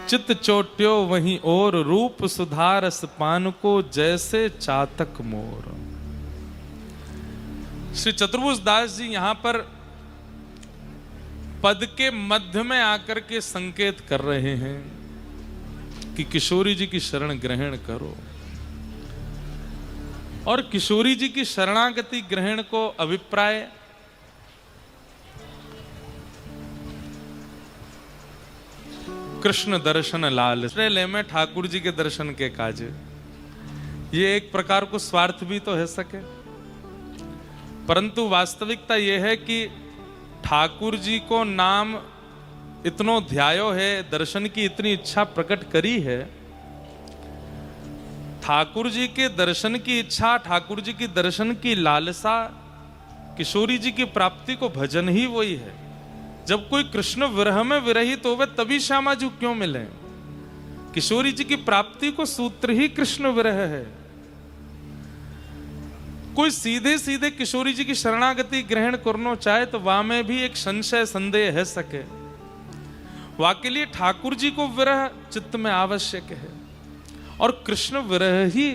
चित चोट्यो वहीं और रूप सुधारस पान को जैसे चातक मोर। श्री चतुर्भुज दास जी यहां पर पद के मध्य में आकर के संकेत कर रहे हैं कि किशोरी जी की शरण ग्रहण करो, और किशोरी जी की शरणागति ग्रहण को अभिप्राय कृष्ण दर्शन लाल ले में ठाकुर जी के दर्शन के काजे। ये एक प्रकार को स्वार्थ भी तो है सके, परंतु वास्तविकता यह है कि ठाकुर जी को नाम इतनो ध्यायो है, दर्शन की इतनी इच्छा प्रकट करी है। ठाकुर जी के दर्शन की इच्छा, ठाकुर जी की दर्शन की लालसा, किशोरी जी की प्राप्ति को भजन ही वही है। जब कोई कृष्ण विरह में विरहित होवे तभी श्यामा जी क्यों मिले? किशोरी जी की प्राप्ति को सूत्र ही कृष्ण विरह है। कोई सीधे सीधे किशोरी जी की शरणागति ग्रहण करना चाहे तो वहां में भी एक संशय संदेह है सके। वहां के लिए ठाकुर जी को विरह चित्त में आवश्यक है, और कृष्ण विरह ही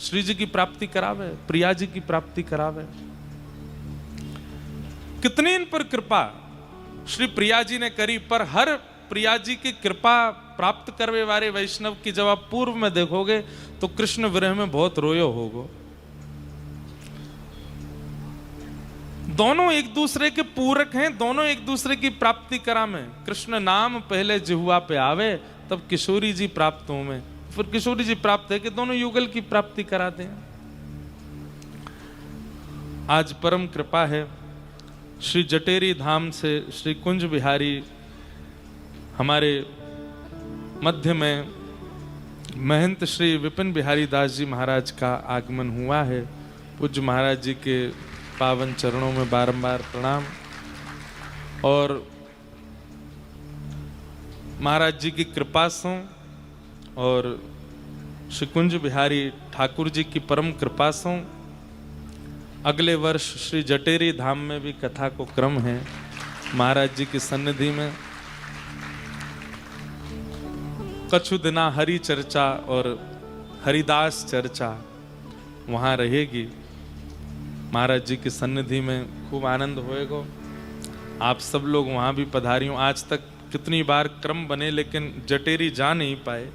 श्री जी की प्राप्ति करावे, प्रिया जी की प्राप्ति करावे। कितनी इन पर कृपा श्री प्रिया जी ने करी, पर हर प्रिया जी की कृपा प्राप्त करने वाले वैष्णव की जब आप पूर्व में देखोगे तो कृष्ण विरह में बहुत रोयो होगो। दोनों एक दूसरे के पूरक हैं, दोनों एक दूसरे की प्राप्ति करा में। कृष्ण नाम पहले जिह्वा पे आवे तब किशोरी जी प्राप्त हो में, फिर किशोरी जी प्राप्त है कि दोनों युगल की प्राप्ति कराते हैं। आज परम कृपा है, श्री जटेरी धाम से श्री कुंज बिहारी हमारे मध्य में महंत श्री विपिन बिहारी दास जी महाराज का आगमन हुआ है। पूज्य महाराज जी के पावन चरणों में बारंबार प्रणाम। और महाराज जी की कृपा से और श्री कुंज बिहारी ठाकुर जी की परम कृपा से अगले वर्ष श्री जटेरी धाम में भी कथा को क्रम है। महाराज जी की सन्निधि में कछु दिना हरि चर्चा और हरिदास चर्चा वहाँ रहेगी। महाराज जी की सन्निधि में खूब आनंद होएगा। आप सब लोग वहाँ भी पधारियों। आज तक कितनी बार क्रम बने लेकिन जटेरी जा नहीं पाए।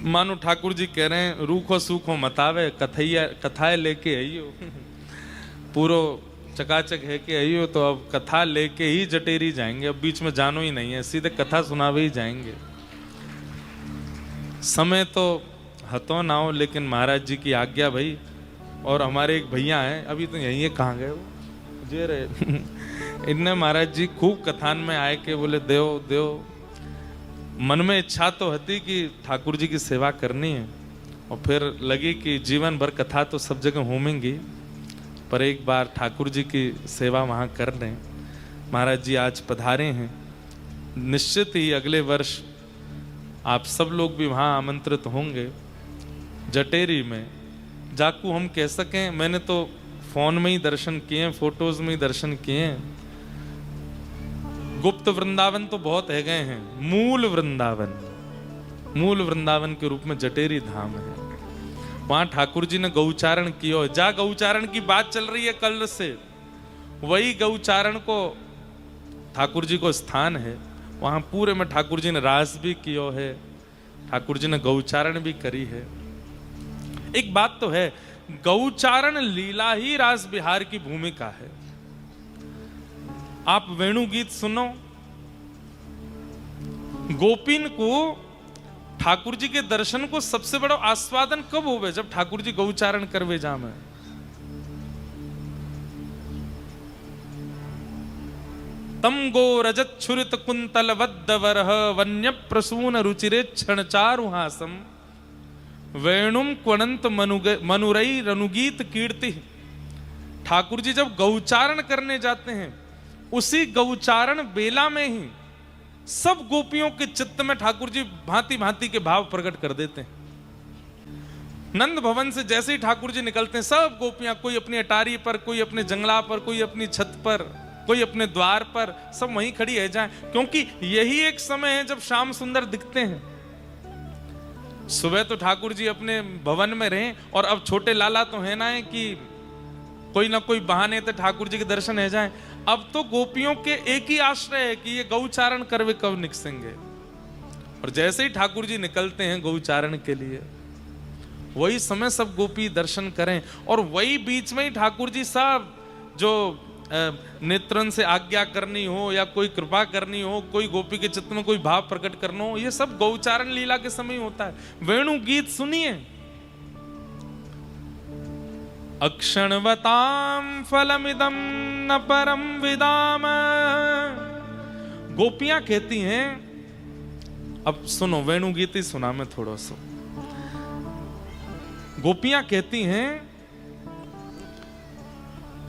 मानो ठाकुर जी कह रहे हैं रूखो सूखो मतावे, कथाएं लेके आइयो। पूरो चकाचक है कि आइयो, तो अब कथा लेके ही जटेरी जाएंगे। अब बीच में जानो ही नहीं है, सीधे कथा सुनावे ही जाएंगे। समय तो हतो ना हो, लेकिन महाराज जी की आज्ञा भाई। और हमारे एक भैया हैं, अभी तो यही है, कहाँ गए वो जे रहे इनने महाराज जी खूब कथान में आए के बोले देव देव। मन में इच्छा तो होती कि ठाकुर जी की सेवा करनी है, और फिर लगी कि जीवन भर कथा तो सब जगह होमेंगी, पर एक बार ठाकुर जी की सेवा वहाँ कर लें। महाराज जी आज पधारे हैं। निश्चित ही अगले वर्ष आप सब लोग भी वहाँ आमंत्रित होंगे जटेरी में। जाकू हम कह सकें, मैंने तो फोन में ही दर्शन किए, फोटोज में ही दर्शन किए। गुप्त वृंदावन तो बहुत है गए हैं, मूल वृंदावन के रूप में जटेरी धाम है। वहां ठाकुर जी ने गौचारण किया। जा गौचारण की बात चल रही है कल से, वही गौचारण को ठाकुर जी को स्थान है। वहां पूरे में ठाकुर जी ने रास भी किया है, ठाकुर जी ने गौचारण भी करी है। एक बात तो है, गौचारण लीला ही रास बिहार की भूमिका है। आप वेणु गीत सुनो, गोपीन को ठाकुर जी के दर्शन को सबसे बड़ा आस्वादन कब होवे? जब ठाकुर जी गौचारण करवे जामे। तम गो रजत छुरित कुंतल वद्दवरह वन्य प्रसून रुचिरे क्षण चारुहासम वेणुम क्वनंत मनुरई रनुगीत कीर्ति। ठाकुर जी जब गौचारण करने जाते हैं, उसी गौचारण बेला में ही सब गोपियों के चित्त में ठाकुर जी भांति भांति के भाव प्रकट कर देते हैं। नंद भवन से जैसे ही ठाकुर जी निकलते हैं, सब गोपियां, कोई अपनी अटारी पर, कोई अपने जंगला पर, कोई अपनी छत पर, कोई अपने द्वार पर, सब वहीं खड़ी है जाए, क्योंकि यही एक समय है जब श्याम सुंदर दिखते हैं। सुबह तो ठाकुर जी अपने भवन में रहे, और अब छोटे लाला तो है ना है कि कोई ना कोई बहाने तो ठाकुर जी के दर्शन है जाए। अब तो गोपियों के एक ही आश्रय है कि ये गौचारण करवे कब निकसेंगे, और जैसे ही ठाकुर जी निकलते हैं गौचारण के लिए, वही समय सब गोपी दर्शन करें, और वही बीच में ही ठाकुर जी सब जो नेत्रन से आज्ञा करनी हो या कोई कृपा करनी हो, कोई गोपी के चित्त में कोई भाव प्रकट करना हो, ये सब गौचारण लीला के समय होता है। वेणु गीत सुनिए। अक्षणवताम फलमिदम न परम विदाम। गोपियां कहती हैं, अब सुनो वेणु गीत ही सुना मैं थोड़ा सा। गोपियां कहती हैं,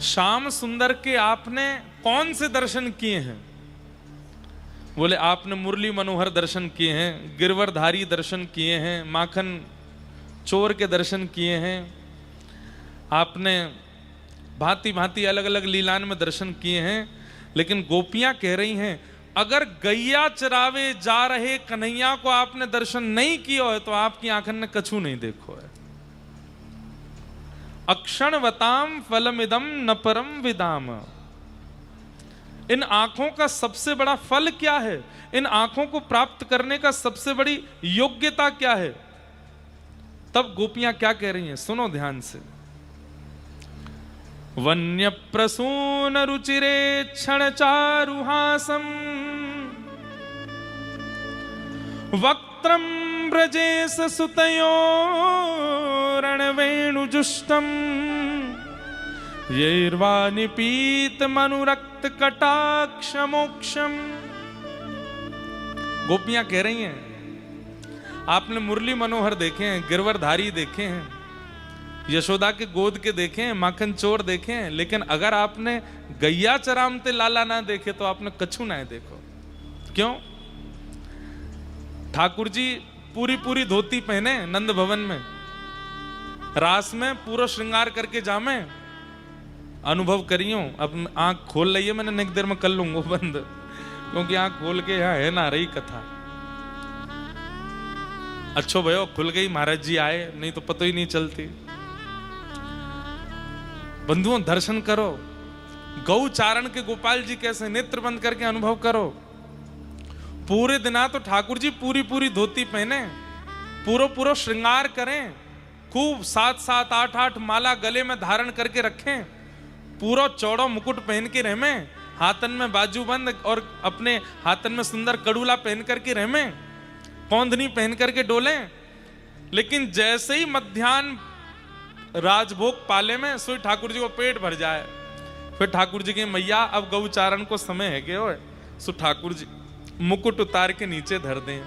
श्याम सुंदर के आपने कौन से दर्शन किए हैं? बोले आपने मुरली मनोहर दर्शन किए हैं, गिरवरधारी दर्शन किए हैं, माखन चोर के दर्शन किए हैं, आपने भांति भांति अलग अलग लीलान में दर्शन किए हैं। लेकिन गोपियां कह रही हैं, अगर गैया चरावे जा रहे कन्हैया को आपने दर्शन नहीं किया है तो आपकी आंखन ने कछु नहीं देखो है। अक्षणवताम फलमिदम न परम विदाम। इन आंखों का सबसे बड़ा फल क्या है? इन आंखों को प्राप्त करने का सबसे बड़ी योग्यता क्या है? तब गोपियां क्या कह रही हैं, सुनो ध्यान से। वन्य प्रसून रुचिरे क्षण चारुहासम वक्त्रम ब्रजेश सुतयो रणवेणुजुष्टम यैर्वा निपीत मनुरक्त कटाक्ष मोक्षम। गोपियां कह रही हैं, आपने मुरली मनोहर देखे हैं, गिरवरधारी देखे हैं, यशोदा के गोद के देखे हैं, माखन चोर देखे हैं, लेकिन अगर आपने गैया चरामते लाला ना देखे तो आपने कछु ना देखो। क्यों? ठाकुर जी पूरी पूरी धोती पहने नंद भवन में, रास में पूरा श्रृंगार करके जामे, अनुभव करियो। अब आंख खोल रही है, मैंने नेक देर में कर लूंगा बंद, क्योंकि आंख खोल के यहाँ है ना रही कथा। अच्छो भयो खुल गई, महाराज जी आए, नहीं तो पता ही नहीं चलती। बंधुओं दर्शन करो, गौचारण के गोपाल जी कैसे, नेत्र बंद करके अनुभव करो। पूरे दिना तो ठाकुर जी पूरी पूरी धोती पहने, पूरा पूरा श्रृंगार करें, खूब 7-7 8-8 माला गले में धारण करके रखें, पूरा चौड़ा मुकुट पहन के रहमे, हाथन में बाजूबंद और अपने हाथन में सुंदर कड़ूला पहन करके रहमे, कौंधनी पहन करके डोले। लेकिन जैसे ही मध्यान्ह राजभोग पाले में सोई ठाकुर जी को पेट भर जाए, फिर ठाकुर जी के मैया अब गौचारण को समय है के हो, सो ठाकुर जी मुकुट उतार के नीचे धर दें,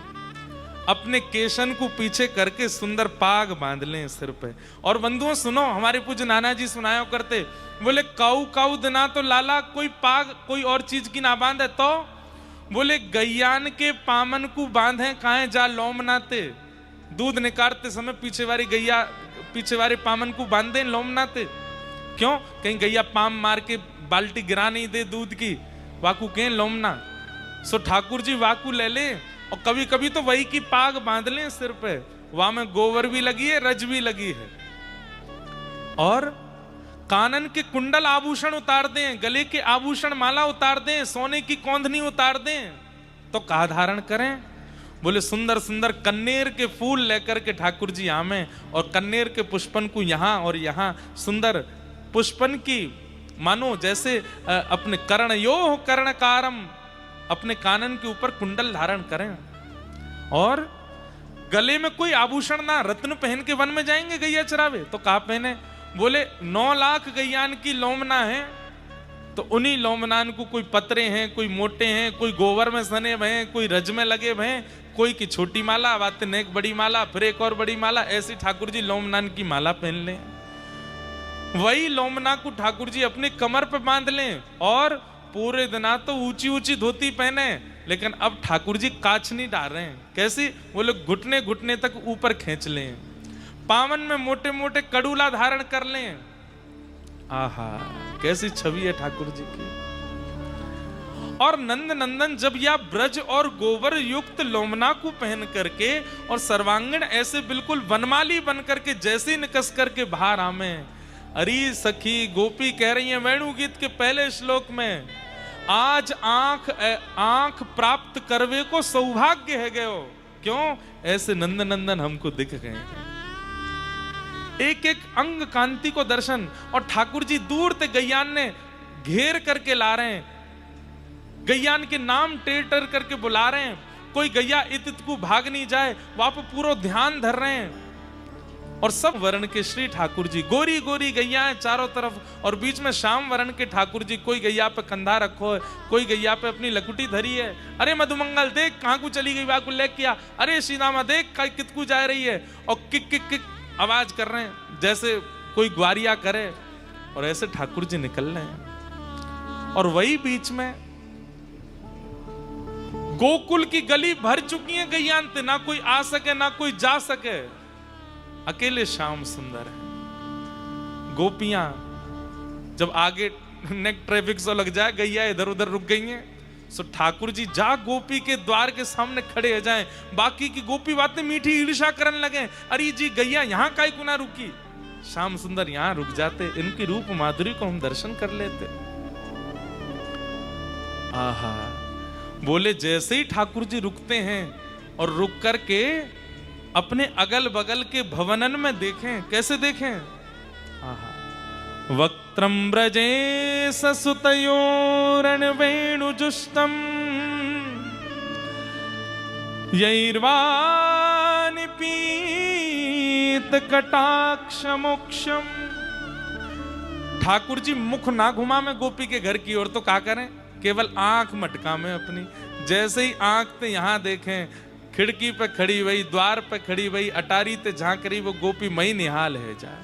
अपने केशन को पीछे करके सुंदर पाग बांध लें सिर पे। और बंधुओं सुनो, हमारे पूज्य नाना जी सुनाया करते, बोले काऊ काऊ दिना तो लाला कोई पाग कोई और चीज की ना बांधे, तो बोले गैयान के पामन को बांधे काहे जा लोमनाते, दूध निकालते समय पीछे वाली गैया पीछे वाले पामन को बांधे लोमनाते। क्यों? कहीं गैया पाम मार के बाल्टी गिरा नहीं दे दूध की, वाकू कहें लोमना। सो ठाकुर जी वाकू ले ले, और कभी कभी तो वही की पाग बांध लें सिर पे, वहां में गोबर भी लगी है, रज भी लगी है, और कानन के कुंडल आभूषण उतार दें, गले के आभूषण माला उतार दें, सोने की कौंधनी उतार दें, तो कहा धारण करें? बोले सुंदर सुंदर कन्नेर के फूल लेकर के ठाकुर जी आमे, और कन्नेर के पुष्पन को यहां और यहां सुंदर पुष्पन की मानो जैसे अपने कर्णयो कर्णकारम, अपने कानन के ऊपर कुंडल धारण करें, और गले में कोई आभूषण ना, रत्न पहन के वन में जाएंगे गैया चरावे तो कहा पहने? बोले 9 लाख गैयान की लोमना है, तो उन्हीं लोमनान को कोई पतरे हैं, कोई मोटे हैं, कोई गोबर में सने हुए हैं, कोई रज में लगे हुए हैं, कोई की छोटी माला, बात ने एक बड़ी माला, फिर एक और बड़ी माला, ऐसी ठाकुर जी लोमनान की माला पहन लें। वही लोमना को ठाकुर जी अपने कमर पे बांध लें, और पूरे दिना तो ऊंची ऊंची धोती पहने, लेकिन अब ठाकुर जी काछ नहीं डाल रहे हैं। कैसी? वो लोग घुटने घुटने तक ऊपर खींच लें, पावन में मोटे मोटे कड़ूला धारण कर लें। आहा, कैसी छवि है ठाकुर जी की। और नंद नंदन जब या ब्रज और गोबर युक्त लोमना को पहन करके और सर्वांगीण ऐसे बिल्कुल वनमाली बन करके जैसे निकस करके बाहर आमे, अरे सखी गोपी कह रही है वेणु गीत के पहले श्लोक में, आज आंख प्राप्त करवे को सौभाग्य है गयो। क्यों? ऐसे नंद नंदन हमको दिख गए हैं, एक एक अंग कांति को दर्शन। और ठाकुर जी दूर ते गैयान ने घेर करके ला रहे हैं, गैयान के नाम टेर टेर करके बुला रहे हैं, कोई गैया इत को भाग नहीं जाए, वहां पर पूरा ध्यान धर रहे हैं। और सब वर्ण के श्री ठाकुर जी, गोरी गोरी गैया है चारों तरफ, और बीच में श्याम वर्ण के ठाकुर जी, कोई गैया पे कंधा रखो है, कोई गैया पे अपनी लकुटी धरी है। अरे मधुमंगल देख कहां को चली गई, वाह को ले किया, अरे श्रीनामा देख कितकू जा रही है, और किक किक किक आवाज कर रहे हैं जैसे कोई ग्वारिया करे, और ऐसे ठाकुर जी निकल रहे हैं। और वही बीच में गोकुल की गली भर चुकी है गैयांते, ना कोई आ सके ना कोई जा सके, अकेले श्याम सुंदर है। गोपियां जब आगे नेक ट्रैफिक से लग जाए, गैया इधर उधर रुक गई हैं, सो ठाकुर जी जा गोपी के द्वार के सामने खड़े हो जाएं, बाकी की गोपी बातें मीठी ईर्षा करने लगे, अरे जी गैया यहां काहे को ना रुकी, श्याम सुंदर यहां रुक जाते, इनकी रूप माधुरी को हम दर्शन कर लेते। आहा, बोले जैसे ही ठाकुर जी रुकते हैं और रुक करके अपने अगल बगल के भवनन में देखें, कैसे देखें, आहा, वक्त्रम ब्रजे ससुतयोरण वेणुजुष्टम यैर्वानि पीत कटाक्ष मोक्षम। ठाकुर जी मुख ना घुमा में गोपी के घर की ओर, तो क्या करें, केवल आंख मटका में अपनी, जैसे ही आंख ते यहां देखें, खिड़की पे खड़ी हुई, द्वार पे खड़ी हुई, अटारी ते झांक रही वो गोपी मई निहाल है जाए।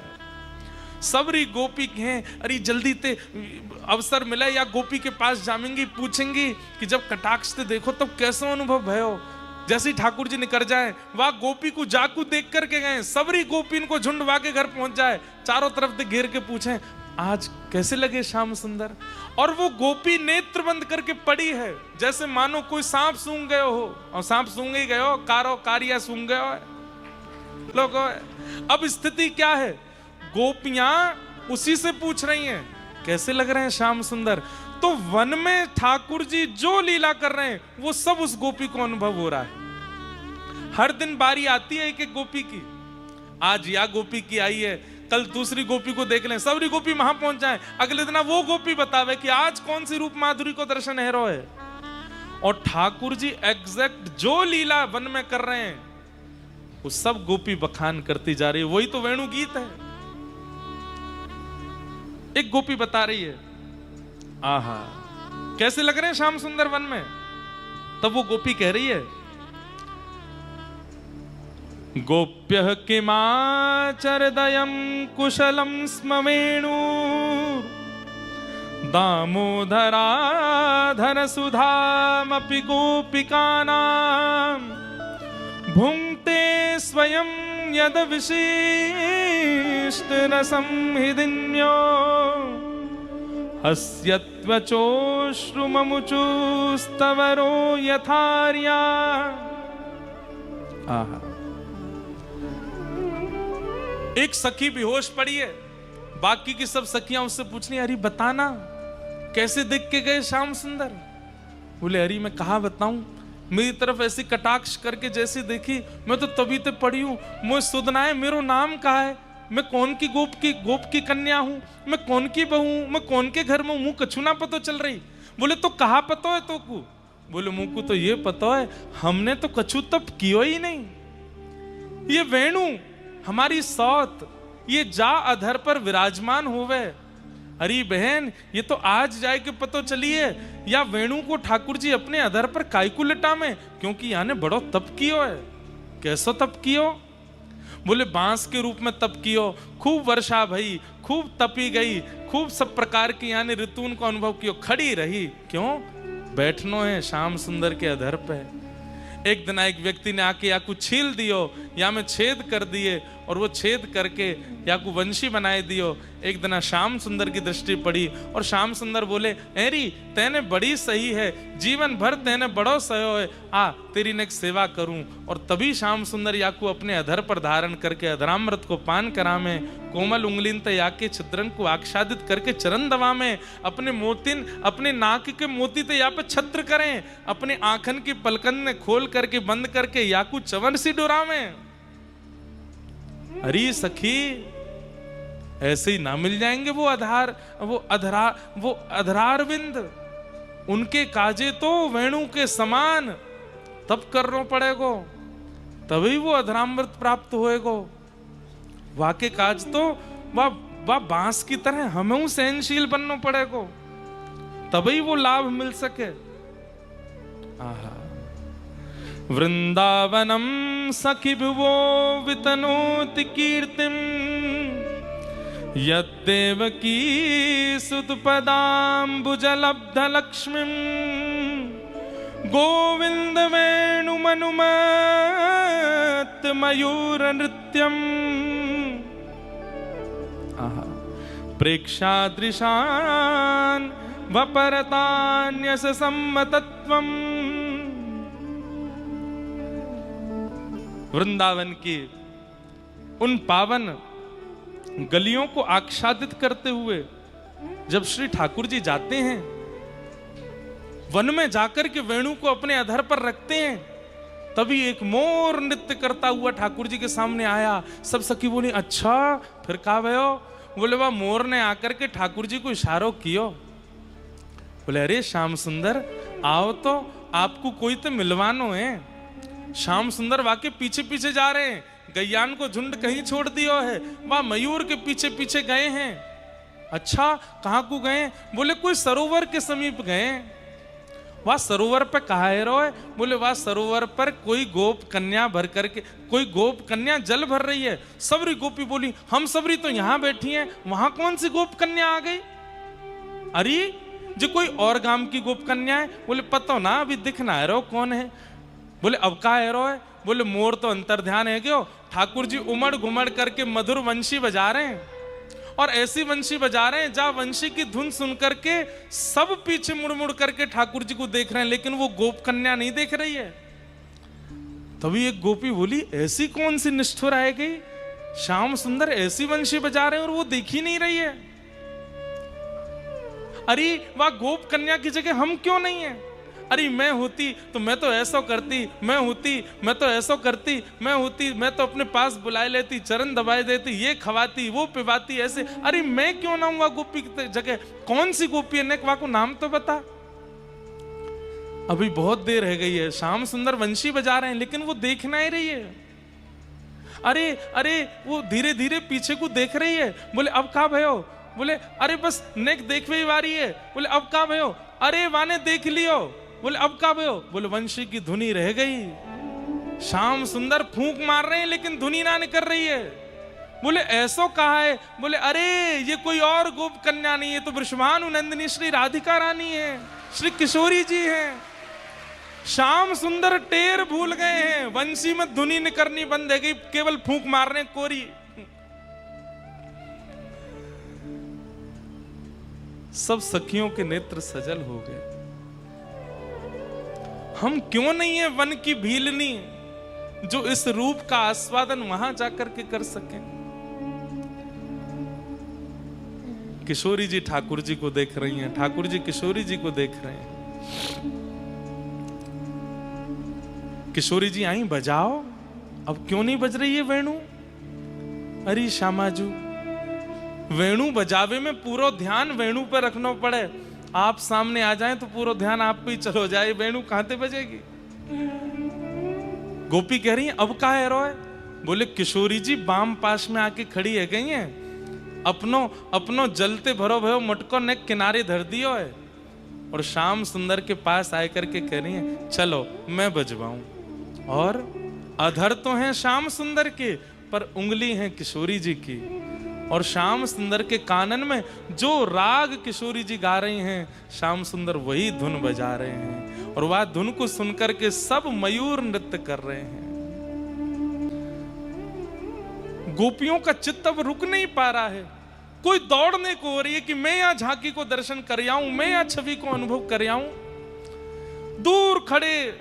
सबरी गोपी कहें अरे जल्दी ते अवसर मिला या गोपी के पास जामेंगी, पूछेंगी कि जब कटाक्ष ते देखो तब कैसा अनुभव भयो। जैसे ठाकुर जी निकल जाए, वह गोपी को जाकू देख करके गए, सबरी गोपी इनको झुंडवा के घर पहुंच जाए, चारों तरफ से घेर के पूछें आज कैसे लगे श्याम सुंदर। और वो गोपी नेत्र बंद करके पड़ी है, जैसे मानो कोई सांप सूंघ गयो हो, और सांप सूंघ ही गयो, कारिया सूंघ गयो है लोगों। अब स्थिति क्या है, गोपियां उसी से पूछ रही हैं कैसे लग रहे हैं श्याम सुंदर। तो वन में ठाकुर जी जो लीला कर रहे हैं वो सब उस गोपी को अनुभव हो रहा है। हर दिन बारी आती है एक एक गोपी की, आज या गोपी की आई है, कल दूसरी गोपी को देख लें, सबरी गोपी वहां पहुंच जाए, अगले दिन वो गोपी बतावे कि आज कौन सी रूप माधुरी को दर्शन है रो है। और ठाकुर जी एग्जैक्ट जो लीला वन में कर रहे हैं वो सब गोपी बखान करती जा रही है, वही तो वेणु गीत है। एक गोपी बता रही है आहा कैसे लग रहे हैं श्याम सुंदर वन में, तब वो गोपी कह रही है गोप्यः किमाचरदयं कुशलं स्म वेणु दामोदराधर सुधामपि गोपिकानां भुङ्क्ते स्वयं यद विशिष्ट रसं हृदिन्यो हस्यत्वचोश्रुममुचुस्तवरो यथार्या। आहा, एक सखी बेहोश पड़ी है, बाकी की सब सखियां उससे पूछ रही, अरे बताना कैसे देख के गए श्याम सुंदर। बोले अरे मैं कहा बताऊं, मेरी तरफ ऐसी कटाक्ष करके जैसे देखी, मैं तो तभी तो पड़ी हूं, मुझे सुधना है, मेरो नाम कहा है, मैं कौन की गोप की कन्या हूं, मैं कौन की बहू हूं, मैं कौन के घर में हूं, कछु ना पतो चल रही। बोले तो कहा पतो है तो को। बोले मुंह को तो ये पता है, हमने तो कछु तप कियो ही नहीं, ये वेणु हमारी सौत ये जा अधर पर विराजमान होवे। अरे बहन ये तो आज जाए के पतो चलिए, या वेणु को ठाकुर जी अपने अधर पर कायकू लिटा में, क्योंकि याने बड़ो तप कियो है। कैसो तप कियो। बोले बांस के रूप में तप कियो, खूब वर्षा भई, खूब तपी गई, खूब सब प्रकार की यानी ऋतुन को अनुभव कियो, खड़ी रही, क्यों बैठनो है श्याम सुंदर के अधर पे। एक दिन एक व्यक्ति ने आके याकू छील दियो या में छेद कर दिए और वो छेद करके याकू वंशी बनाए दियो। एक दिन श्याम सुंदर की दृष्टि पड़ी और श्याम सुंदर बोले, एरी तेने बड़ी सही है, जीवन भर तेने बड़ो सहो है, आ तेरी ने सेवा करूं। और तभी श्याम सुंदर याकू अपने अधर पर धारण करके अधरामृत को पान करा में, कोमल उंगलीन ते याके छिद्रन को आच्छादित करके चरण दवा में, अपने मोतिन अपने नाक के मोती ते या पे छत्र करें, अपने आंखन की पलकन ने खोल करके बंद करके याकू चवन सी डोरा में। अरे सखी ऐसे ही ना मिल जाएंगे वो अधरारविंद, उनके काजे तो वेणु के समान तब करना पड़ेगो, तभी वो अधरामृत प्राप्त होएगो। वाके काज तो वह बांस की तरह हमें सहनशील बनना पड़ेगो, तभी वो लाभ मिल सके। आहा वृंदावनम सखी भुवो वितनोति कीर्तिम, यद्देवकी सुतपदाम्बुजलब्ध लक्ष्मीं, गोविंद वेणुमनुमत मयूर नृत्यम, प्रेक्षादृशान वपरतान्यस सम्मतत्वम। वृंदावन की उन पावन गलियों को आच्छादित करते हुए जब श्री ठाकुर जी जाते हैं, वन में जाकर के वेणु को अपने अधर पर रखते हैं, तभी एक मोर नृत्य करता हुआ ठाकुर जी के सामने आया। सब सखी बोली, अच्छा फिर का भयो? बोले वह मोर ने आकर के ठाकुर जी को इशारो कियो। बोले अरे श्याम सुंदर आओ तो, आपको कोई तो मिलवानो है। श्याम सुंदर वाके पीछे पीछे जा रहे हैं, गैयान को झुंड कहीं छोड़ दियो है, वह मयूर के पीछे पीछे गए हैं। अच्छा कहाँ को गए? बोले कोई सरोवर के समीप गए। वह सरोवर पे कहा है रोए? बोले वह सरोवर पर कोई गोप कन्या भर करके, कोई गोप कन्या जल भर रही है। सबरी गोपी बोली, हम सबरी तो यहाँ बैठी हैं, वहां कौन सी गोप कन्या आ गई? अरे जो कोई और गांव की गोप कन्या है। बोले पता ना, अभी दिखना है रो कौन है। बोले अब का है रोए? बोले मोर तो अंतर ध्यान है क्यों, ठाकुर जी उमड़ घुमड़ करके मधुर वंशी बजा रहे हैं, और ऐसी वंशी बजा रहे हैं जहां वंशी की धुन सुन करके सब पीछे मुड़ मुड़ करके ठाकुर जी को देख रहे हैं, लेकिन वो गोप कन्या नहीं देख रही है। तभी एक गोपी बोली, ऐसी कौन सी निष्ठुर आ गई, श्याम सुंदर ऐसी वंशी बजा रहे हैं और वो देख ही नहीं रही है। अरे वह गोप कन्या की जगह हम क्यों नहीं है? अरे मैं होती तो मैं तो ऐसा करती, मैं होती मैं तो ऐसा करती, मैं होती मैं तो अपने पास बुलाए लेती, चरण दबाए देती, ये खवाती वो पिवाती ऐसे। अरे मैं क्यों ना हूँ गोपी की जगह? कौन सी गोपी है? नेकवा को नाम तो बता। अभी बहुत देर रह गई है, श्याम सुंदर वंशी बजा रहे हैं लेकिन वो देख ना ही रही है। अरे अरे वो धीरे धीरे पीछे को देख रही है। बोले अब का भयो? बोले अरे बस नेक देखवे वारी है। बोले अब का भयो? अरे वाने देख लियो। बोले अब का भयो? बोले वंशी की धुनी रह गई। श्याम सुंदर फूंक मार रहे हैं लेकिन धुनी ना निकल रही है। बोले ऐसो कहा है? बोले अरे ये कोई और गोप कन्या नहीं है, तो वृषभानु नंदिनी श्री राधिका रानी है, श्री किशोरी जी हैं। श्याम सुंदर टेर भूल गए हैं, वंशी में धुनी निकलनी बंद है गई, केवल फूंक मार रहे कोरी। सब सखियों के नेत्र सजल हो गए। हम क्यों नहीं है वन की भीलनी जो इस रूप का आस्वादन वहां जाकर के कर सके? किशोरी जी ठाकुर जी को देख रही हैं, ठाकुर जी किशोरी जी को देख रहे हैं। किशोरी जी आई बजाओ। अब क्यों नहीं बज रही है वेणु? अरे श्यामाजू, वेणु बजावे में पूरा ध्यान वेणु पर रखना पड़े। आप सामने आ जाएं तो पूरा ध्यान आप पे ही चलो जाए, वेणु कहां से बजेगी? गोपी कह रही है अब का है रोए? बोले किशोरी जी बाम पास में आके खड़ी है गई हैं, अपनो जलते भरो भयो मटको ने किनारे धर दियो है, और श्याम सुंदर के पास आकर के कह रही है चलो मैं बजवाऊं। और अधर तो हैं श्याम सुंदर के, पर उंगली है किशोरी जी की, और श्याम सुंदर के कानन में जो राग किशोरी जी गा रही हैं, श्याम सुंदर वही धुन बजा रहे हैं। और वह धुन को सुनकर के सब मयूर नृत्य कर रहे हैं। गोपियों का चित्त अब रुक नहीं पा रहा है, कोई दौड़ने को हो रही है कि मैं यहां झांकी को दर्शन कर आऊं, मैं यहां छवि को अनुभव कर आऊं। दूर खड़े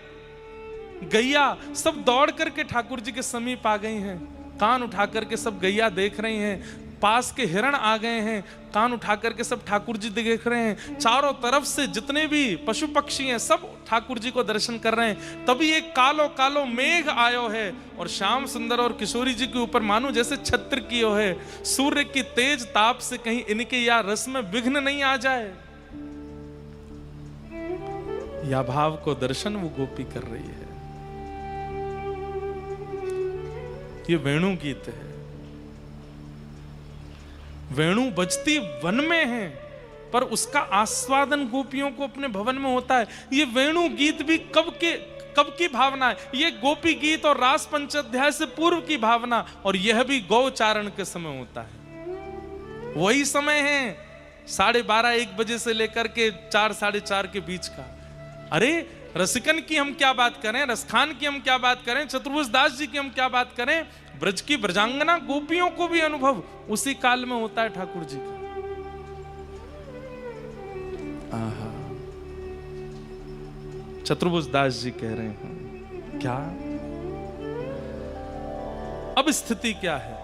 गैया सब दौड़ करके ठाकुर जी के समीप आ गई हैं, कान उठा करके सब गैया देख रही हैं। पास के हिरण आ गए हैं, कान उठा करके सब ठाकुर जी देख रहे हैं। चारों तरफ से जितने भी पशु पक्षी हैं सब ठाकुर जी को दर्शन कर रहे हैं। तभी एक कालो कालो मेघ आयो है और श्याम सुंदर और किशोरी जी के ऊपर मानो जैसे छत्र कियो है। सूर्य की तेज ताप से कहीं इनके या रस में विघ्न नहीं आ जाए, या भाव को दर्शन वो गोपी कर रही है। ये वेणु गीत है। वेणु बजती वन में है, पर उसका आस्वादन गोपियों को अपने भवन में होता है। ये वेणु गीत भी कब की भावना है? ये गोपी गीत और रास पंचाध्याय से पूर्व की भावना, और यह भी गौचारण के समय होता है। वही समय है 12:30-1 बजे से लेकर के 4-4:30 के बीच का। अरे रसिकन की हम क्या बात करें, रसखान की हम क्या बात करें, चतुर्भुज दास जी की हम क्या बात करें, ब्रज की ब्रजांगना गोपियों को भी अनुभव उसी काल में होता है ठाकुर जी का। आहा, चतुर्भुज दास जी कह रहे हैं क्या? अब स्थिति क्या है?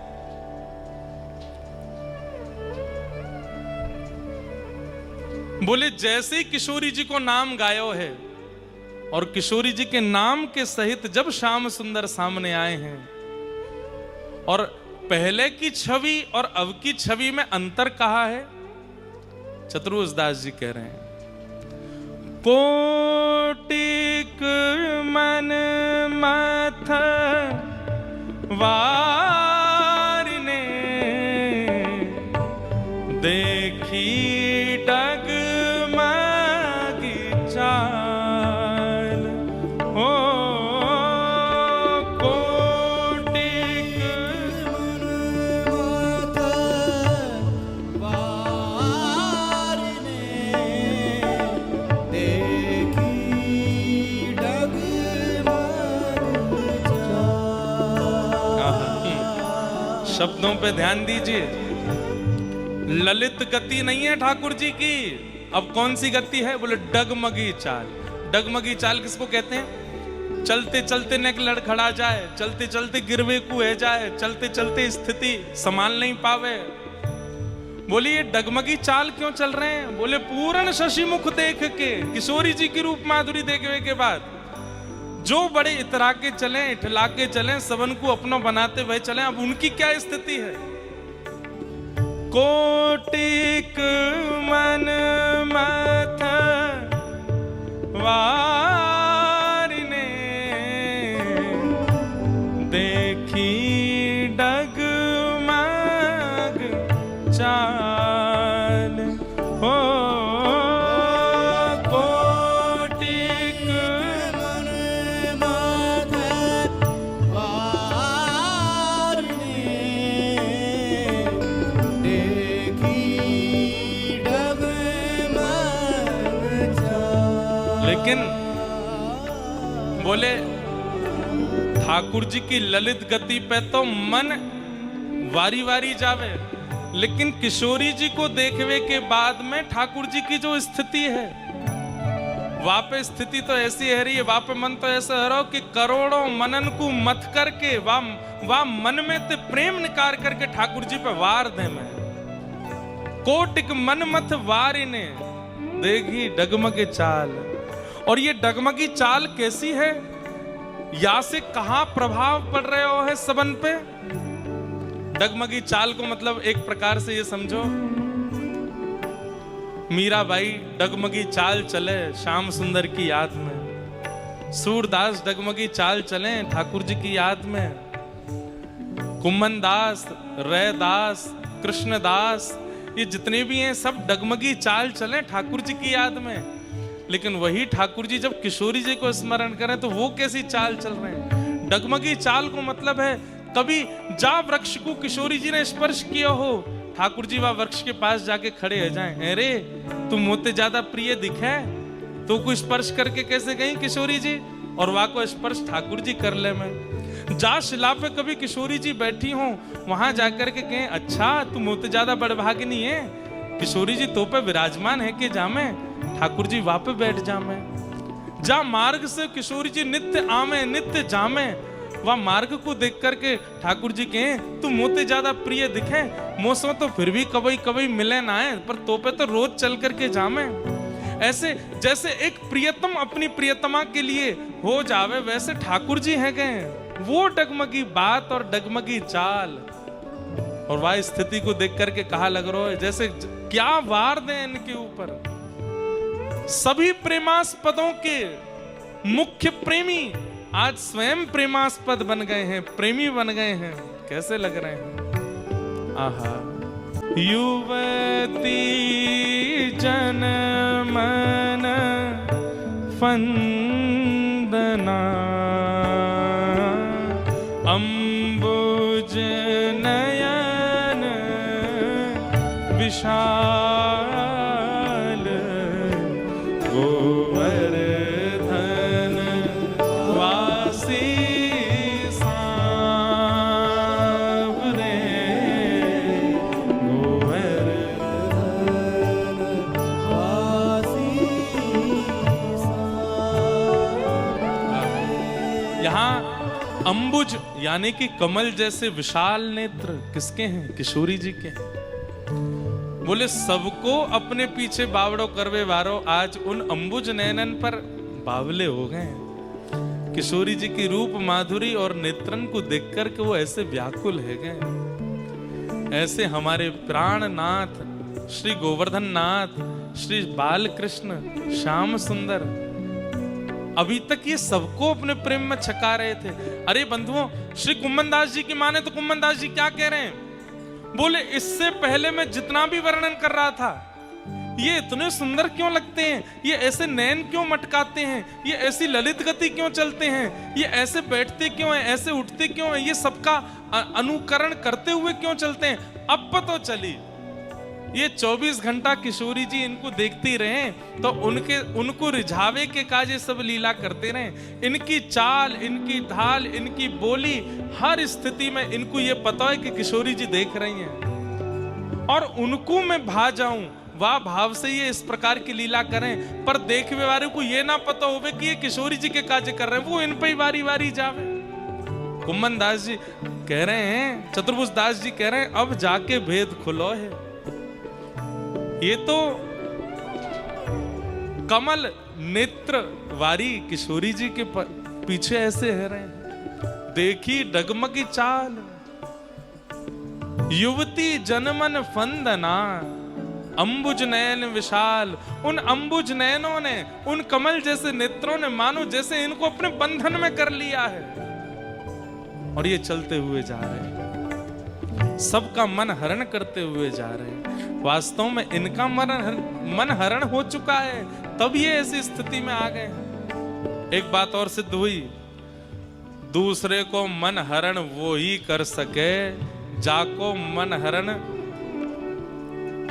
बोले जैसे ही किशोरी जी को नाम गायो है और किशोरी जी के नाम के सहित जब श्याम सुंदर सामने आए हैं, और पहले की छवि और अब की छवि में अंतर कहा है? चतुर्भुज दास जी कह रहे हैं कोटिक मन मथ वारिने देखी डगमगी चाल हो। शब्दों पे ध्यान दीजिए। ललित गति नहीं है ठाकुर जी की। अब कौन सी गति है? बोले डगमगी चाल। डगमगी चाल किसको कहते हैं? चलते चलते नेक लड़खड़ा जाए, चलते चलते गिरवे कुए जाए, चलते चलते स्थिति संभाल नहीं पावे। बोले ये डगमगी चाल क्यों चल रहे हैं? बोले पूर्ण शशि मुख देख के, किशोरी जी की रूप माधुरी देखने के बाद जो बड़े इतरा के चले, इठला के चले, सबन को अपना बनाते हुए चले, अब उनकी क्या स्थिति है? कोटिक मन मथ वारिने देखी डगमग चाल हो। लेकिन बोले ठाकुर जी की ललित गति पे तो मन वारी वारी जावे, लेकिन किशोरी जी को देखने के बाद में ठाकुर जी की जो स्थिति है, वहां पे स्थिति तो ऐसी है रही है, वहां पे मन तो ऐसा है रहा कि करोड़ों मनन को मत करके वह मन में ते प्रेम निकार करके ठाकुर जी पे वार दे में। कोटिक मन मत वारिने देखी डगमगे चाल। और ये डगमगी चाल कैसी है? या से कहां प्रभाव पड़ रहे हो है सबन पे? डगमगी चाल को मतलब एक प्रकार से ये समझो, मीराबाई डगमगी चाल चले श्याम सुंदर की याद में, सूरदास डगमगी चाल चले ठाकुर जी की याद में, कुम्मन दास, रैदास, कृष्णदास, ये जितने भी हैं सब डगमगी चाल चले ठाकुर जी की याद में। लेकिन वही ठाकुर जी जब किशोरी जी को स्मरण करें तो वो कैसी चाल चल रहे हैं? डगमगी चाल को मतलब है कभी जा वृक्ष को किशोरी जी ने स्पर्श किया हो, ठाकुर जी वह वृक्ष के पास जाके खड़े हो जाएं, अरे तुम मुझसे ज्यादा प्रिय दिखे, तो को स्पर्श करके कैसे गई किशोरी जी, और वहां को स्पर्श ठाकुर जी कर ले। मैं जा शिला पे कभी किशोरी जी बैठी हो, वहां जाकर के कहें अच्छा तू मोते ज्यादा बड़भागिनी है, किशोरी जी तो पे विराजमान है कि जामे, ठाकुर जी वहां पे बैठ जामे। जा मार्ग से किशोरी जी नित्य आमे नित्य जामे, वह मार्ग को देख करके ठाकुर जी कहें तू मोते ज्यादा प्रिय दिखे, मोसो तो फिर भी कभी कभी मिले ना है, पर तो पे तो रोज चल करके जामे। ऐसे जैसे एक प्रियतम अपनी प्रियतमा के लिए हो जावे, वैसे ठाकुर जी हैं गए वो डगमगी बात और डगमगी चाल। और वह स्थिति को देख करके कहा लग रहा है जैसे क्या वार दें इनके ऊपर। सभी प्रेमास्पदों के मुख्य प्रेमी आज स्वयं प्रेमास्पद बन गए हैं, प्रेमी बन गए हैं। कैसे लग रहे हैं? आहा। युवती जन मन फंदना, अम्बुज नयन विशाल, गोवर्धन वासी सांवरे, अंबुज यानी कि कमल जैसे विशाल नेत्र किसके हैं? किशोरी जी के। बोले सबको अपने पीछे बावड़ो करवे वारो, आज उन अंबुज नयनन पर बावले हो गए। किशोरी जी की रूप माधुरी और नेत्रन को देखकर के वो ऐसे व्याकुल है गए। ऐसे हमारे प्राणनाथ श्री गोवर्धन नाथ, श्री बाल कृष्ण, श्याम सुंदर अभी तक ये सबको अपने प्रेम में छका रहे थे। अरे बंधुओं, श्री कुम्मन दास जी की माने तो कुम्मन दास जी क्या कह रहे हैं? बोले इससे पहले मैं जितना भी वर्णन कर रहा था, ये इतने सुंदर क्यों लगते हैं, ये ऐसे नैन क्यों मटकाते हैं, ये ऐसी ललित गति क्यों चलते हैं, ये ऐसे बैठते क्यों हैं, ऐसे उठते क्यों हैं, ये सबका अनुकरण करते हुए क्यों चलते हैं। अब पता चली ये 24 घंटा किशोरी जी इनको देखते रहे तो उनको रिझावे के काजे सब लीला करते रहे। इनकी चाल, इनकी ढाल, इनकी बोली, हर स्थिति में इनको ये पता है कि किशोरी जी देख रही हैं और उनको मैं भा जाऊं, वाह भाव से ये इस प्रकार की लीला करें। पर देखने वाले को ये ना पता होवे कि ये किशोरी जी के काजे कर रहे हैं, वो इन पे ही वारी वारी जावे। कुम्मन दास जी कह रहे हैं, चतुर्भुज दास जी कह रहे हैं, अब जाके भेद खुलो है। ये तो कमल नेत्र वारी किशोरी जी के पीछे ऐसे है रहे। देखी डगमगी चाल, युवती जनमन फंदना, अंबुज नयन विशाल। उन अंबुज नयनों ने, उन कमल जैसे नेत्रों ने मानो जैसे इनको अपने बंधन में कर लिया है और ये चलते हुए जा रहे हैं, सबका मन हरण करते हुए जा रहे हैं। वास्तव में इनका मन हरण हो चुका है, तब ये ऐसी स्थिति में आ गए। एक बात और सिद्ध हुई, दूसरे को मन हरण वो ही कर सके जाको मन हरण,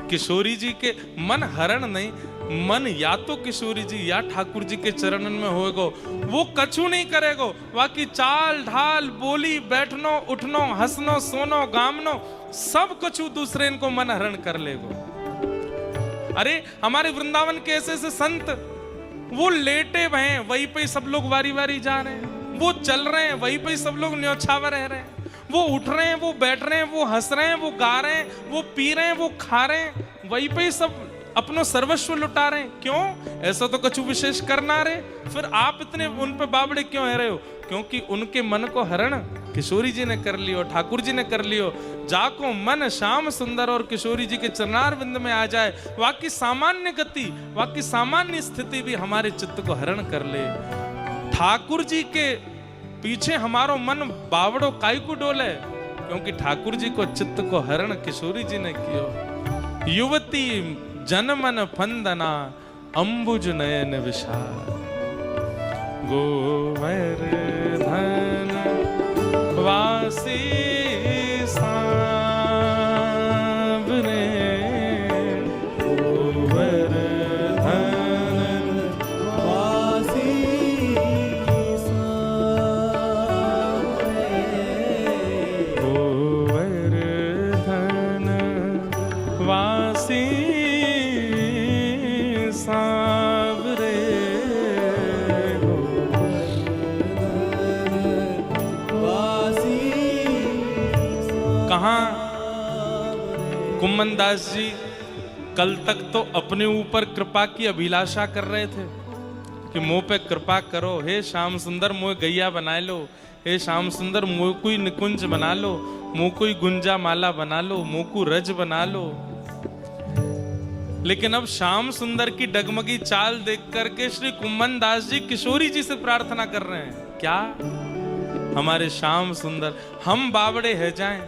किशोरी जी के मन हरण नहीं, मन या तो किशोरी जी या ठाकुर जी के चरणन में होएगो, वो कछु नहीं करेगो। बाकी चाल ढाल, बोली, बैठनो, उठनो, हंसनो, सोनो, गामनो, सब कछु दूसरे इनको मन हरण कर लेगो। अरे हमारे वृंदावन के ऐसे ऐसे संत, वो लेटे हुए हैं वहीं पे सब लोग वारी वारी जा रहे हैं, वो चल रहे हैं वहीं पे सब लोग न्योछावर रह रहे हैं, वो उठ रहे हैं, वो बैठ रहे हैं, वो हंस रहे हैं, वो गा रहे हैं, वो पी रहे हैं, वो खा रहे हैं, वहीं पे सब अपनो सर्वस्व लुटा रहे हैं। क्यों? ऐसा तो कछु विशेष करना रहे, फिर आप इतने उन पे बावड़े क्यों है रहे हो? क्योंकि उनके मन को हरण किशोरी जी ने कर लियो, ठाकुर जी ने कर लियो। जाको मन श्याम सुंदर और किशोरी जी के चरणार बिंद में आ जाए, वाकी सामान्य गति, वाकी सामान्य स्थिति भी हमारे चित्त को हरण कर ले। ठाकुर जी के पीछे हमारो मन बावड़ो काई को डोले, क्योंकि ठाकुर जी को चित्त को हरण किशोरी जी ने कियो। युवती जनमन फंदना, अंबुज नयन विशाल, गोवर्धन वासी सांवरे, गोवर्धन कहाँ कुम्मन दास जी कल तक तो अपने ऊपर कृपा की अभिलाषा कर रहे थे कि मुँह पे कृपा करो, हे श्याम सुंदर मुँह गैया बना लो, हे श्याम सुंदर मुँह कोई निकुंज बना लो, मुँह कोई गुंजा माला बना लो, मुँह को रज बना लो। लेकिन अब श्याम सुंदर की डगमगी चाल देख करके श्री कुम्मन दास जी किशोरी जी से प्रार्थना कर रहे हैं, क्या हमारे श्याम सुंदर हम बावड़े है जाएं,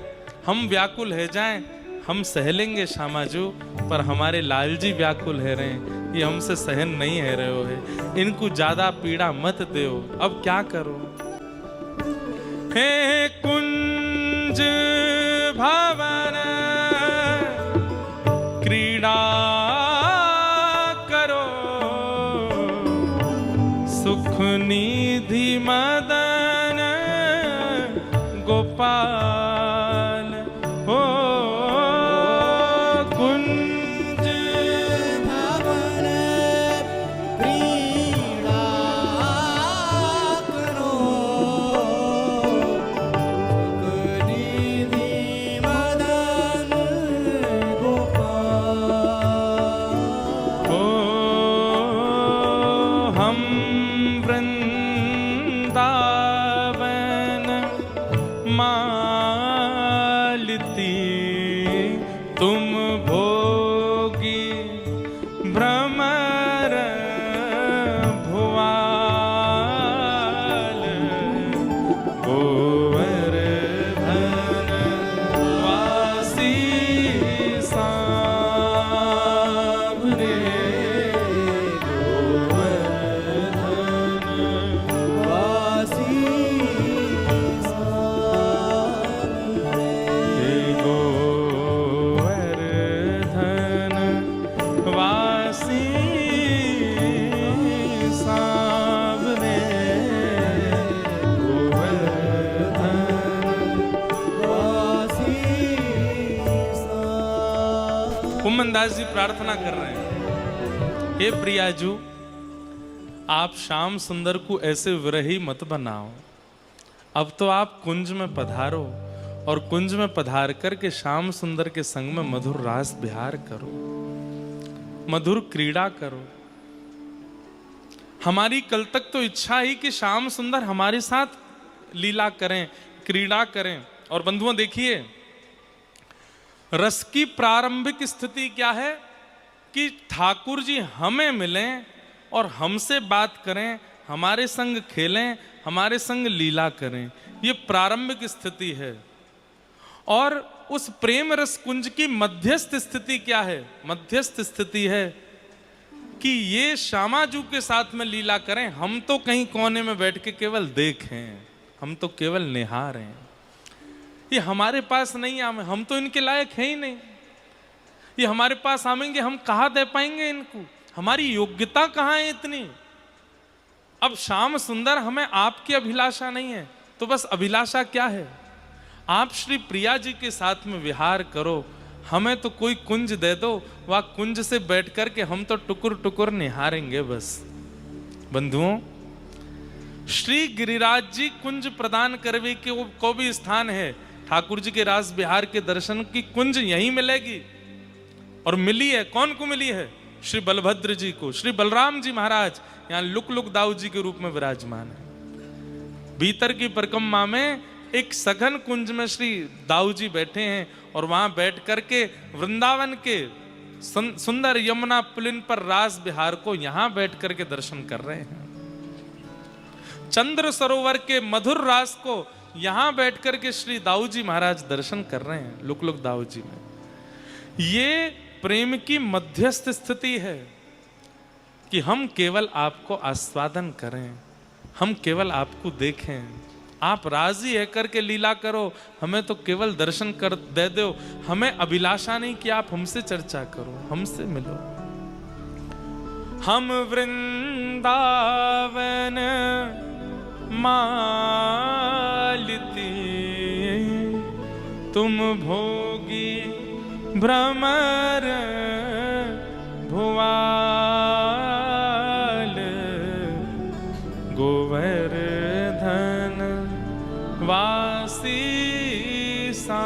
हम व्याकुल है जाएं, हम सह लेंगे श्यामाजू, पर हमारे लाल जी व्याकुल है रहे, ये हमसे सहन नहीं है रहे हो है, इनको ज्यादा पीड़ा मत दो, अब क्या करो। हे कुंज भवन क्रीड़ा करो, सुख निधि मदन गोपाल हो, कुंज भवन क्रीड़ा करो, सुख निधि मदन गोपाल हो। हम वृंदावन मालती, तुम भोगी भ्रमर भुआल, गोवर्धन वासी सांवरे, गोवर्धन वासी हे गोवर्धन वासी सांवरे, गोवर्धन। कुम्मन दास जी प्रार्थना कर रहे हैं, हे प्रियाजू आप श्याम सुंदर को ऐसे विरही मत बनाओ, अब तो आप कुंज में पधारो और कुंज में पधार करके श्याम सुंदर के संग में मधुर रास विहार करो, मधुर क्रीड़ा करो। हमारी कल तक तो इच्छा ही कि श्याम सुंदर हमारे साथ लीला करें, क्रीड़ा करें। और बंधुओं देखिए, रस की प्रारंभिक स्थिति क्या है कि ठाकुर जी हमें मिलें और हमसे बात करें, हमारे संग खेलें, हमारे संग लीला करें, ये प्रारंभिक स्थिति है। और उस प्रेम रस कुंज की मध्यस्थ स्थिति क्या है? मध्यस्थ स्थिति है कि ये श्यामाजू के साथ में लीला करें, हम तो कहीं कोने में बैठ के केवल देखें, हम तो केवल निहारें, ये हमारे पास नहीं आवे, हम तो इनके लायक है ही नहीं, ये हमारे पास आवेंगे हम कहाँ दे पाएंगे इनको, हमारी योग्यता कहाँ है इतनी। अब श्याम सुंदर हमें आपकी अभिलाषा नहीं है, तो बस अभिलाषा क्या है, आप श्री प्रिया जी के साथ में विहार करो, हमें तो कोई कुंज दे दो, वह कुंज से बैठ कर के हम तो टुकुर टुकुर निहारेंगे बस। बंधुओं, श्री गिरिराज जी कुंज प्रदान करवे के को भी स्थान है, ठाकुर जी के रास बिहार के दर्शन की कुंज यहीं मिलेगी। और मिली है, कौन को मिली है? श्री बलभद्र जी को। श्री बलराम जी महाराज यहाँ लुक लुक दाऊ जी के रूप में विराजमान है। भीतर की परिक्रमा में एक सघन कुंज में श्री दाऊ जी बैठे हैं और वहां बैठ करके वृंदावन के सुंदर यमुना पुलिन पर रास बिहार को यहां बैठ करके दर्शन कर रहे हैं। चंद्र सरोवर के मधुर रास को यहां बैठ करके श्री दाऊ जी महाराज दर्शन कर रहे हैं, लुक लुक दाऊ जी में। ये प्रेम की मध्यस्थ स्थिति है कि हम केवल आपको आस्वादन करें, हम केवल आपको देखें, आप राजी है करके लीला करो, हमें तो केवल दर्शन कर दे दो, हमें अभिलाषा नहीं कि आप हमसे चर्चा करो, हमसे मिलो। हम वृंदावन मालती, तुम भोगी भ्रमर भुआल, गोवर्धन वासी सा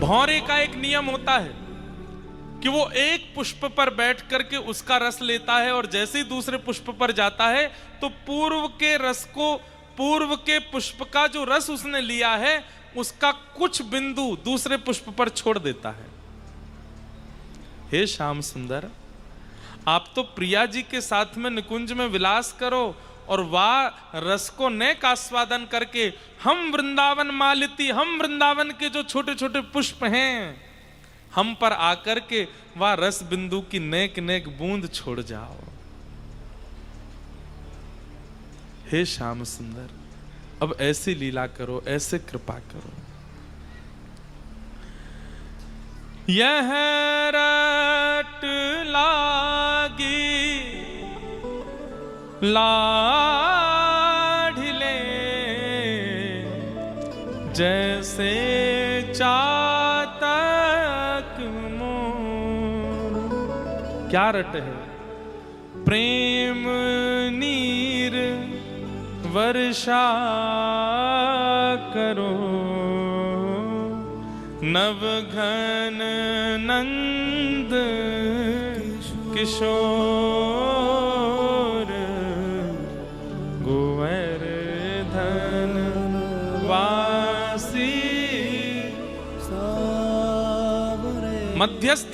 भौरे का एक नियम होता है कि वो एक पुष्प पर बैठ करके उसका रस लेता है और जैसे ही दूसरे पुष्प पर जाता है तो पूर्व के पुष्प का जो रस उसने लिया है उसका कुछ बिंदु दूसरे पुष्प पर छोड़ देता है। हे श्याम सुंदर, आप तो प्रिया जी के साथ में निकुंज में विलास करो और वाह रस को नेक आस्वादन करके हम वृंदावन मालिती, हम वृंदावन के जो छोटे छोटे पुष्प हैं हम पर आकर के वह रस बिंदु की नेक नेक बूंद छोड़ जाओ। हे श्याम सुंदर, अब ऐसी लीला करो, ऐसे कृपा करो। यह रट लागी लाढ़िले जैसे चातक मोर। क्या रट है? प्रेम नीर वर्षा करो नव घन नंद किशोर गोवर्धन वासी। मध्यस्थ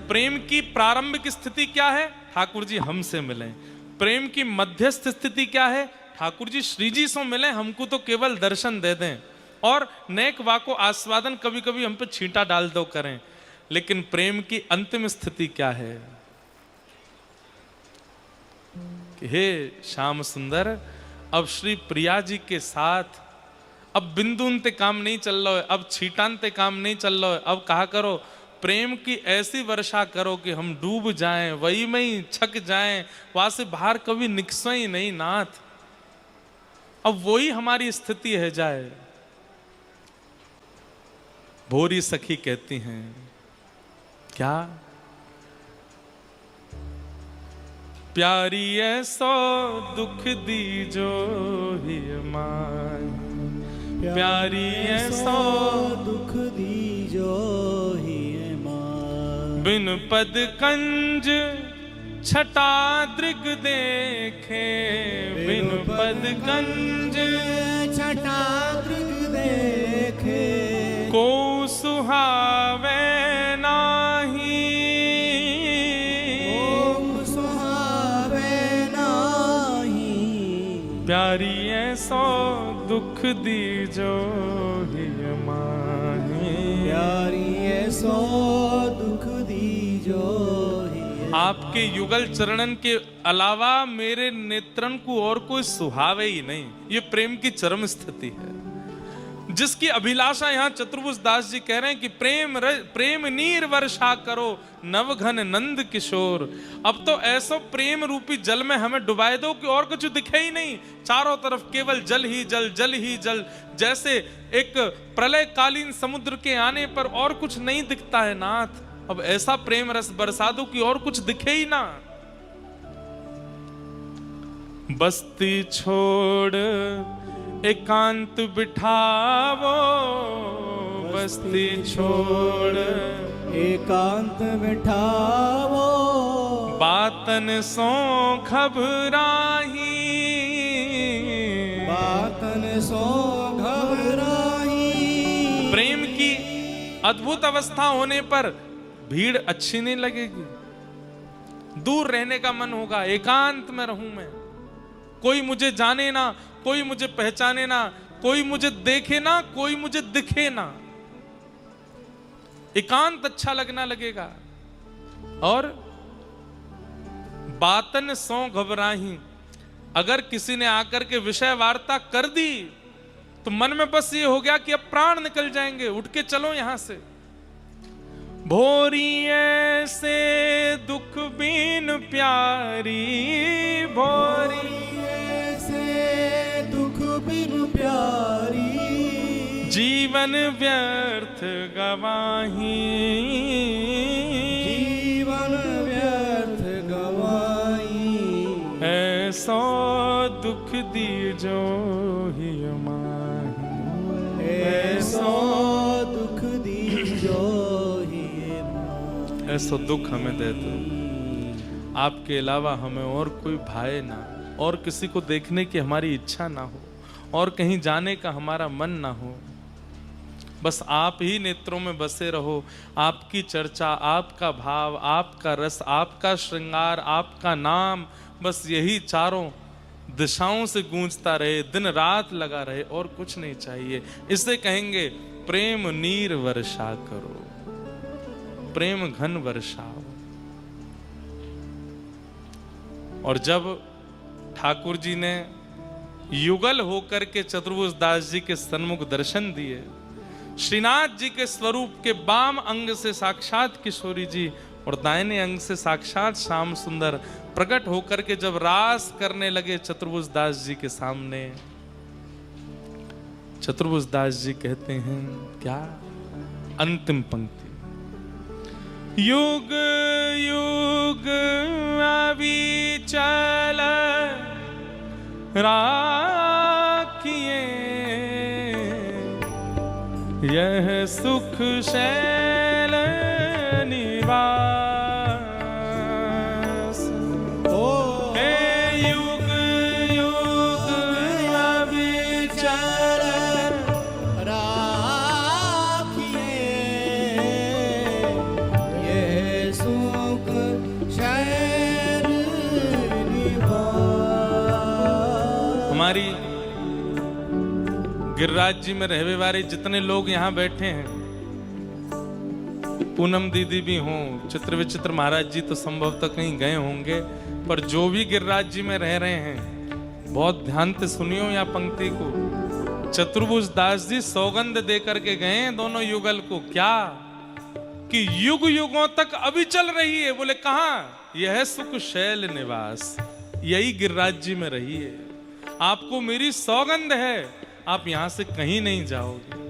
प्रेम की प्रारंभिक स्थिति क्या है? ठाकुर जी हमसे मिलें। प्रेम की मध्यस्थ स्थिति क्या है? ठाकुर जी श्री जी से मिले, हमको तो केवल दर्शन दे दें और नेक वाको आस्वादन कभी कभी हम पे छींटा डाल दो करें। लेकिन प्रेम की अंतिम स्थिति क्या है? कि हे श्याम सुंदर, अब श्री प्रिया जी के साथ अब बिंदुनते काम नहीं चल रहा है, अब छीटानते काम नहीं चल रहा है। अब कहा करो प्रेम की ऐसी वर्षा करो कि हम डूब जाएं, वही में ही छक जाएं, वहां से बाहर कभी निकसे ही नहीं नाथ। अब वही हमारी स्थिति है जाए। भोरी सखी कहती हैं क्या? प्यारी ऐसो दुख दीजो ही माय, प्यारी ऐसो दुख दीजो ही माय। बिन पद कंज छटा दृग देखे, बिन पद कंज छटा दृग देखे। को सुहावे नाही, को सुहावे नाही। प्यारी ऐसो दुख दीजो ही माही, प्यारी ऐसो दुख दीजो ही। आपके युगल चरणन के अलावा मेरे नेत्रन को और कोई सुहावे ही नहीं। ये प्रेम की चरम स्थिति है जिसकी अभिलाषा यहाँ चतुर्भुज दास जी कह रहे हैं कि प्रेम नीर वर्षा करो नवघन नंद किशोर। अब तो ऐसा प्रेम रूपी जल में हमें डुबाए दो कि और कुछ दिखे ही नहीं, चारों तरफ केवल जल ही जल, जल ही जल। जैसे एक प्रलयकालीन समुद्र के आने पर और कुछ नहीं दिखता है नाथ, अब ऐसा प्रेम रस बरसा दो कि और कुछ दिखे ही ना। बस्ती छोड़ एकांत बिठावो, बस्ती छोड़ एकांत बिठावो। बातन सो घबराही, बातन सो घबराही। प्रेम की अद्भुत अवस्था होने पर भीड़ अच्छी नहीं लगेगी, दूर रहने का मन होगा। एकांत में रहूं मैं, कोई मुझे जाने ना, कोई मुझे पहचाने ना, कोई मुझे देखे ना, कोई मुझे दिखे ना। एकांत अच्छा लगना लगेगा। और बातन सो घबराही, अगर किसी ने आकर के विषय वार्ता कर दी तो मन में बस ये हो गया कि अब प्राण निकल जाएंगे, उठ के चलो यहां से। भोरी ऐसे दुख बीन प्यारी, भोरी बिन प्यारी। जीवन व्यर्थ गवाही, जीवन व्यर्थ गवाही। ऐसो दुख दीजो ही माही, ऐसो दुख दीजो जो ही माई। ऐसो दुख हमें दे दो, आपके अलावा हमें और कोई भाई ना, और किसी को देखने की हमारी इच्छा ना हो, और कहीं जाने का हमारा मन ना हो। बस आप ही नेत्रों में बसे रहो, आपकी चर्चा, आपका भाव, आपका रस, आपका श्रृंगार, आपका नाम, बस यही चारों दिशाओं से गूंजता रहे, दिन रात लगा रहे, और कुछ नहीं चाहिए। इसे कहेंगे प्रेम नीर वर्षा करो, प्रेम घन वर्षाओ। और जब ठाकुर जी ने युगल होकर के चतुर्भुज दास जी के सन्मुख दर्शन दिए, श्रीनाथ जी के स्वरूप के बाम अंग से साक्षात किशोरी जी और दाहिने अंग से साक्षात श्याम सुंदर प्रकट होकर के जब रास करने लगे चतुर्भुज दास जी के सामने, चतुर्भुज दास जी कहते हैं क्या, अंतिम पंक्ति, युग युग अविचल राखिए यह सुख शैल निवास। हे युग युग अविचल राखिए ये सुख शैल निवास। हमारी गिरिराज जी में रहने वाले जितने लोग यहाँ बैठे हैं, पूनम दीदी भी हों, चित्र विचित्र महाराज जी तो संभवतः कहीं गए होंगे, पर जो भी गिरिराज जी में रह रहे हैं, बहुत ध्यान से सुनियो या पंक्ति को। चतुर्भुज दास जी सौगंध दे करके गए हैं दोनों युगल को, क्या कि युग युगों तक अभी चल रही है। बोले कहां, यह सुख शैल निवास, यही गिरिराज जी में रही है। आपको मेरी सौगंध है, आप यहां से कहीं नहीं जाओगे।